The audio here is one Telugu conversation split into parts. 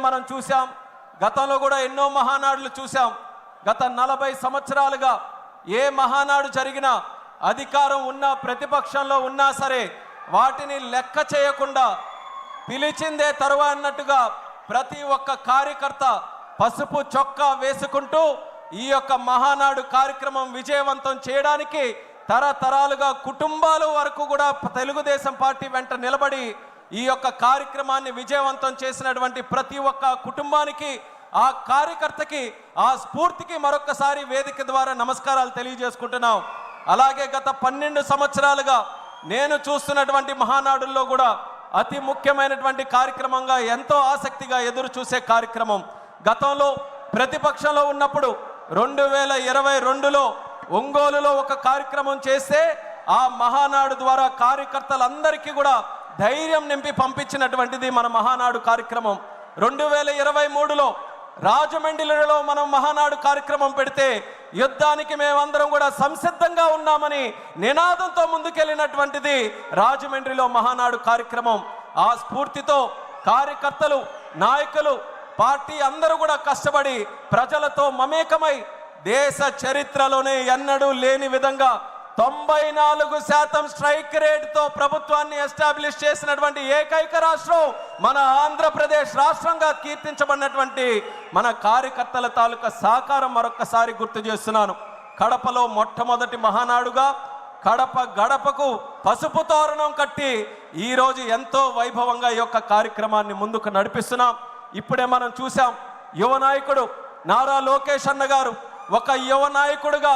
మనం చూసాం, గతంలో కూడా ఎన్నో మహానాడులు చూసాం. గత 40 సంవత్సరాలుగా ఏ మహానాడు జరిగినా అధికారం ఉన్నా ప్రతిపక్షంలో ఉన్నా సరే వాటిని లెక్క చేయకుండా పిలిచిందే తరువా అన్నట్టుగా ప్రతి ఒక్క కార్యకర్త పసుపు చొక్కా వేసుకుంటూ ఈ యొక్క మహానాడు కార్యక్రమం విజయవంతం చేయడానికి తరతరాలుగా కుటుంబాల వరకు కూడా తెలుగుదేశం పార్టీ వెంట నిలబడి ఈ యొక్క కార్యక్రమాన్ని విజయవంతం చేసినటువంటి ప్రతి ఒక్క కుటుంబానికి, ఆ కార్యకర్తకి, ఆ స్ఫూర్తికి మరొకసారి వేదిక ద్వారా నమస్కారాలు తెలియజేసుకుంటున్నాం. అలాగే గత 12 సంవత్సరాలుగా నేను చూస్తున్నటువంటి మహానాడుల్లో కూడా అతి ముఖ్యమైనటువంటి కార్యక్రమంగా ఎంతో ఆసక్తిగా ఎదురు చూసే కార్యక్రమం, గతంలో ప్రతిపక్షంలో ఉన్నప్పుడు 2022లో ఒంగోలులో ఒక కార్యక్రమం చేస్తే ఆ మహానాడు ద్వారా కార్యకర్తలందరికీ కూడా ధైర్యం నింపి పంపించినటువంటిది మన మహానాడు కార్యక్రమం. 2023లో రాజమండ్రిలో మనం మహానాడు కార్యక్రమం పెడితే యుద్ధానికి మేమందరం కూడా సంసిద్ధంగా ఉన్నామని నినాదంతో ముందుకెళ్ళినటువంటిది రాజమండ్రిలో మహానాడు కార్యక్రమం. ఆ స్ఫూర్తితో కార్యకర్తలు, నాయకులు, పార్టీ అందరూ కూడా కష్టపడి ప్రజలతో మమేకమై దేశ చరిత్రలోనే ఎన్నడూ లేని విధంగా 94% స్ట్రైక్ రేట్తో ప్రభుత్వాన్ని ఎస్టాబ్లిష్ చేసినటువంటి ఏకైక రాష్ట్రం మన ఆంధ్రప్రదేశ్ రాష్ట్రంగా కీర్తించబడినటువంటి మన కార్యకర్తల తాలూకా సహకారం మరొకసారి గుర్తు చేస్తున్నాను. కడపలో మొట్టమొదటి మహానాడుగా కడప గడపకు పసుపు తోరణం కట్టి ఈరోజు ఎంతో వైభవంగా ఈ యొక్క కార్యక్రమాన్ని ముందుకు నడిపిస్తున్నాం. ఇప్పుడే మనం చూసాం, యువ నాయకుడు నారా లోకేష్ అన్న గారు ఒక యువ నాయకుడుగా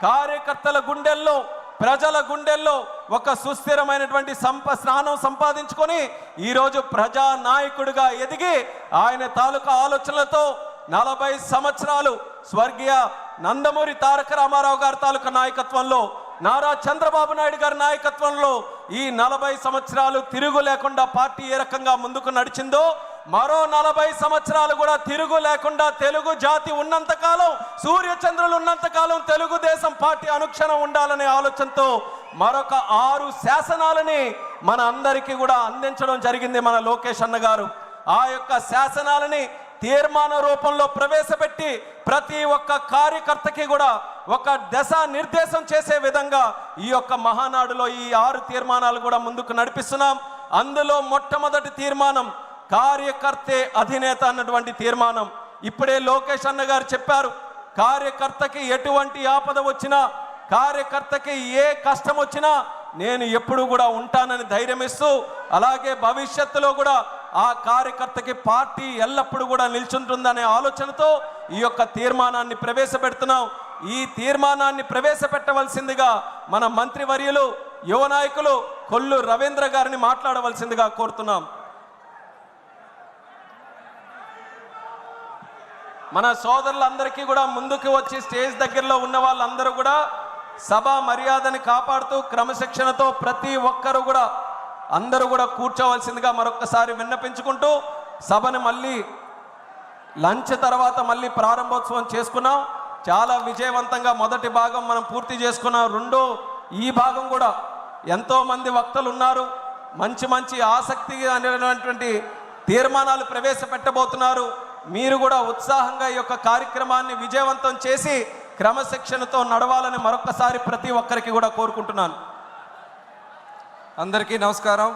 కార్యకర్తల గుండెల్లో, ప్రజల గుండెల్లో ఒక సుస్థిరమైనటువంటి స్థానం సంపాదించుకొని ఈరోజు ప్రజా నాయకుడిగా ఎదిగి ఆయన తాలూకా ఆలోచనలతో 40 సంవత్సరాలు స్వర్గీయ నందమూరి తారక రామారావు గారి తాలూకా నాయకత్వంలో, నారా చంద్రబాబు నాయుడు గారి నాయకత్వంలో ఈ 40 సంవత్సరాలు తిరుగు లేకుండా పార్టీ ఏ రకంగా ముందుకు నడిచిందో మరో 40 సంవత్సరాలు కూడా తిరుగు లేకుండా తెలుగు జాతి ఉన్నంతకాలం, సూర్యచంద్రులు ఉన్నంతకాలం తెలుగుదేశం పార్టీ అనుక్షణం ఉండాలనే ఆలోచనతో మరొక 6 శాసనాలని మన అందరికీ కూడా అందించడం జరిగింది మన లోకేష్ అన్న గారు. ఆ యొక్క శాసనాలని తీర్మాన రూపంలో ప్రవేశపెట్టి ప్రతి ఒక్క కార్యకర్తకి కూడా ఒక దశ నిర్దేశం చేసే విధంగా ఈ యొక్క మహానాడులో ఈ 6 తీర్మానాలు కూడా ముందుకు నడిపిస్తున్నాం. అందులో మొట్టమొదటి తీర్మానం కార్యకర్తే అధినేత అన్నటువంటి తీర్మానం. ఇప్పుడే లోకేష్ అన్న గారు చెప్పారు, కార్యకర్తకి ఎటువంటి ఆపద వచ్చినా, కార్యకర్తకి ఏ కష్టం వచ్చినా నేను ఎప్పుడు కూడా ఉంటానని ధైర్యం ఇస్తూ, అలాగే భవిష్యత్తులో కూడా ఆ కార్యకర్తకి పార్టీ ఎల్లప్పుడూ కూడా నిల్చుంటుందనే ఆలోచనతో ఈ యొక్క తీర్మానాన్ని ప్రవేశపెడుతున్నాం. ఈ తీర్మానాన్ని ప్రవేశపెట్టవలసిందిగా మన మంత్రివర్యులు, యువ నాయకులు కొల్లు రవీంద్ర గారిని మాట్లాడవలసిందిగా కోరుతున్నాం. మన సోదరులందరికీ కూడా ముందుకు వచ్చి స్టేజ్ దగ్గరలో ఉన్న వాళ్ళందరూ కూడా సభా మర్యాదని కాపాడుతూ క్రమశిక్షణతో ప్రతి ఒక్కరు కూడా అందరూ కూడా కూర్చోవలసిందిగా మరొకసారి విన్నపించుకుంటూ సభని మళ్ళీ లంచ్ తర్వాత మళ్ళీ ప్రారంభోత్సవం చేసుకున్నాం. చాలా విజయవంతంగా మొదటి భాగం మనం పూర్తి చేసుకున్నాం. రెండో ఈ భాగం కూడా ఎంతోమంది వక్తలు ఉన్నారు, మంచి మంచి ఆసక్తి అనేటువంటి తీర్మానాలు ప్రవేశపెట్టబోతున్నారు. మీరు కూడా ఉత్సాహంగా ఈ యొక్క కార్యక్రమాన్ని విజయవంతం చేసి క్రమశిక్షణతో నడవాలని మరొకసారి ప్రతి ఒక్కరికి కూడా కోరుకుంటున్నాను. అందరికీ నమస్కారం.